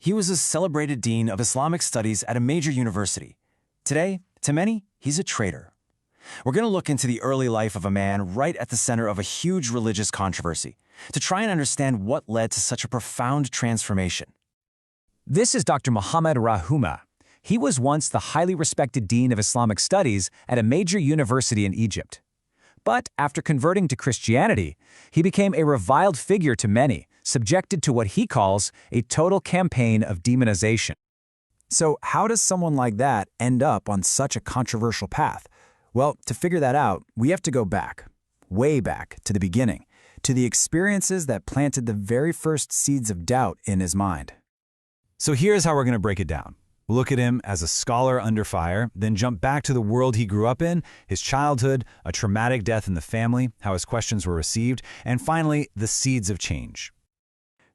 He was a celebrated dean of Islamic studies at a major university. Today, to many, he's a traitor. We're going to look into the early life of a man right at the center of a huge religious controversy to try and understand what led to such a profound transformation. This is Dr. Mohamed Rahouma. He was once the highly respected dean of Islamic studies at a major university in Egypt. But after converting to Christianity, he became a reviled figure to many, subjected to what he calls a total campaign of demonization. So how does someone like that end up on such a controversial path? Well, to figure that out, we have to go back, way back, to the beginning, to the experiences that planted the very first seeds of doubt in his mind. So here's how we're going to break it down. We'll look at him as a scholar under fire, then jump back to the world he grew up in, his childhood, a traumatic death in the family, how his questions were received, and finally, the seeds of change.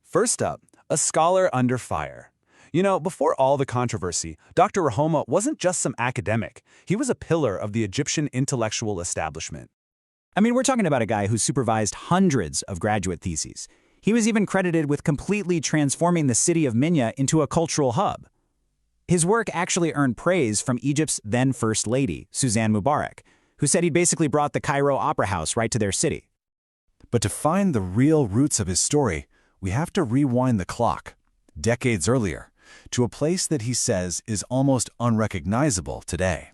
First up, a scholar under fire. You know, before all the controversy, Dr. Rahouma wasn't just some academic. He was a pillar of the Egyptian intellectual establishment. I mean, we're talking about a guy who supervised hundreds of graduate theses. He was even credited with completely transforming the city of Minya into a cultural hub. His work actually earned praise from Egypt's then First Lady, Suzanne Mubarak, who said he'd basically brought the Cairo Opera House right to their city. But to find the real roots of his story, we have to rewind the clock, decades earlier, to a place that he says is almost unrecognizable today.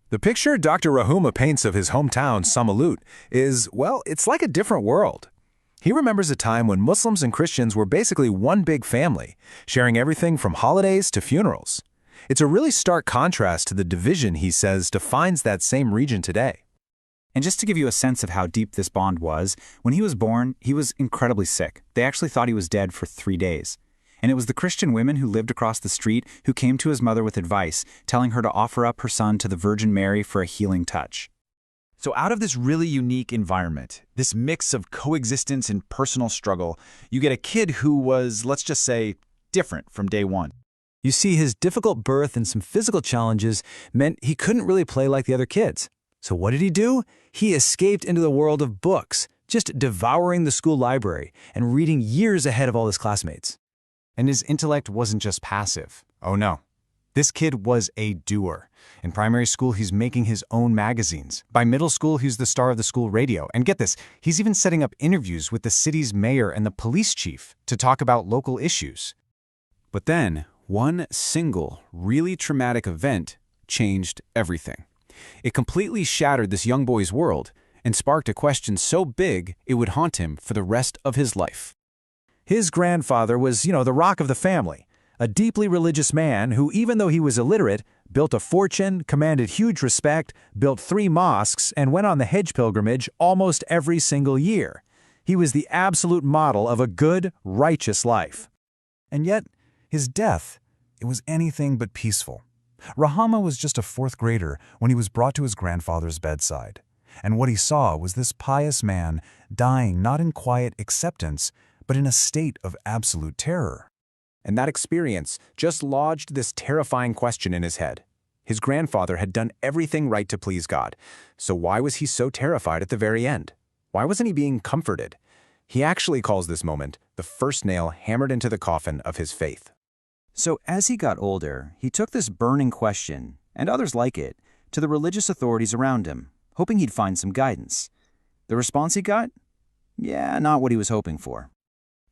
The picture Dr. Rahouma paints of his hometown, Samalut, is, well, it's like a different world. He remembers a time when Muslims and Christians were basically one big family, sharing everything from holidays to funerals. It's a really stark contrast to the division, he says, defines that same region today. And just to give you a sense of how deep this bond was, when he was born, he was incredibly sick. They actually thought he was dead for 3 days. And it was the Christian women who lived across the street who came to his mother with advice, telling her to offer up her son to the Virgin Mary for a healing touch. So out of this really unique environment, this mix of coexistence and personal struggle, you get a kid who was, let's just say, different from day one. You see, his difficult birth and some physical challenges meant he couldn't really play like the other kids. So what did he do? He escaped into the world of books, just devouring the school library and reading years ahead of all his classmates. And his intellect wasn't just passive. Oh no. This kid was a doer. In primary school, he's making his own magazines. By middle school, he's the star of the school radio. And get this, he's even setting up interviews with the city's mayor and the police chief to talk about local issues. But then, one single, really traumatic event changed everything. It completely shattered this young boy's world and sparked a question so big it would haunt him for the rest of his life. His grandfather was, the rock of the family, a deeply religious man who, even though he was illiterate, built a fortune, commanded huge respect, built 3 mosques, and went on the Hajj pilgrimage almost every single year. He was the absolute model of a good, righteous life. And yet, his death, it was anything but peaceful. Rahouma was just a 4th grader when he was brought to his grandfather's bedside. And what he saw was this pious man dying not in quiet acceptance, but in a state of absolute terror. And that experience just lodged this terrifying question in his head. His grandfather had done everything right to please God, so why was he so terrified at the very end? Why wasn't he being comforted? He actually calls this moment the first nail hammered into the coffin of his faith. So as he got older, he took this burning question, and others like it, to the religious authorities around him, hoping he'd find some guidance. The response he got? Yeah, not what he was hoping for.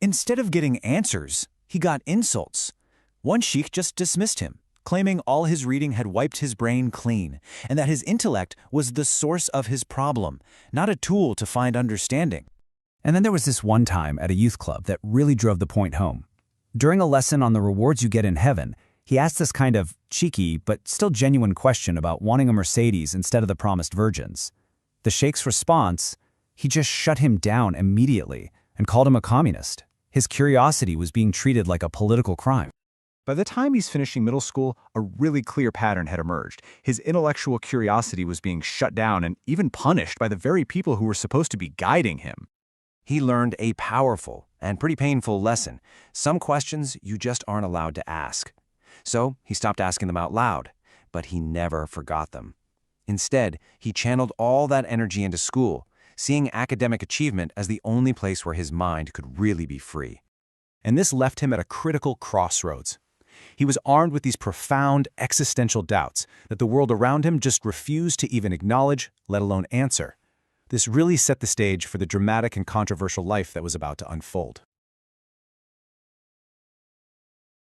Instead of getting answers, he got insults. One sheikh just dismissed him, claiming all his reading had wiped his brain clean, and that his intellect was the source of his problem, not a tool to find understanding. And then there was this one time at a youth club that really drove the point home. During a lesson on the rewards you get in heaven, he asked this kind of cheeky but still genuine question about wanting a Mercedes instead of the promised virgins. The sheikh's response, he just shut him down immediately and called him a communist. His curiosity was being treated like a political crime. By the time he's finishing middle school, a really clear pattern had emerged. His intellectual curiosity was being shut down and even punished by the very people who were supposed to be guiding him. He learned a powerful and pretty painful lesson. Some questions you just aren't allowed to ask. So he stopped asking them out loud, but he never forgot them. Instead, he channeled all that energy into school, seeing academic achievement as the only place where his mind could really be free. And this left him at a critical crossroads. He was armed with these profound existential doubts that the world around him just refused to even acknowledge, let alone answer. This really set the stage for the dramatic and controversial life that was about to unfold.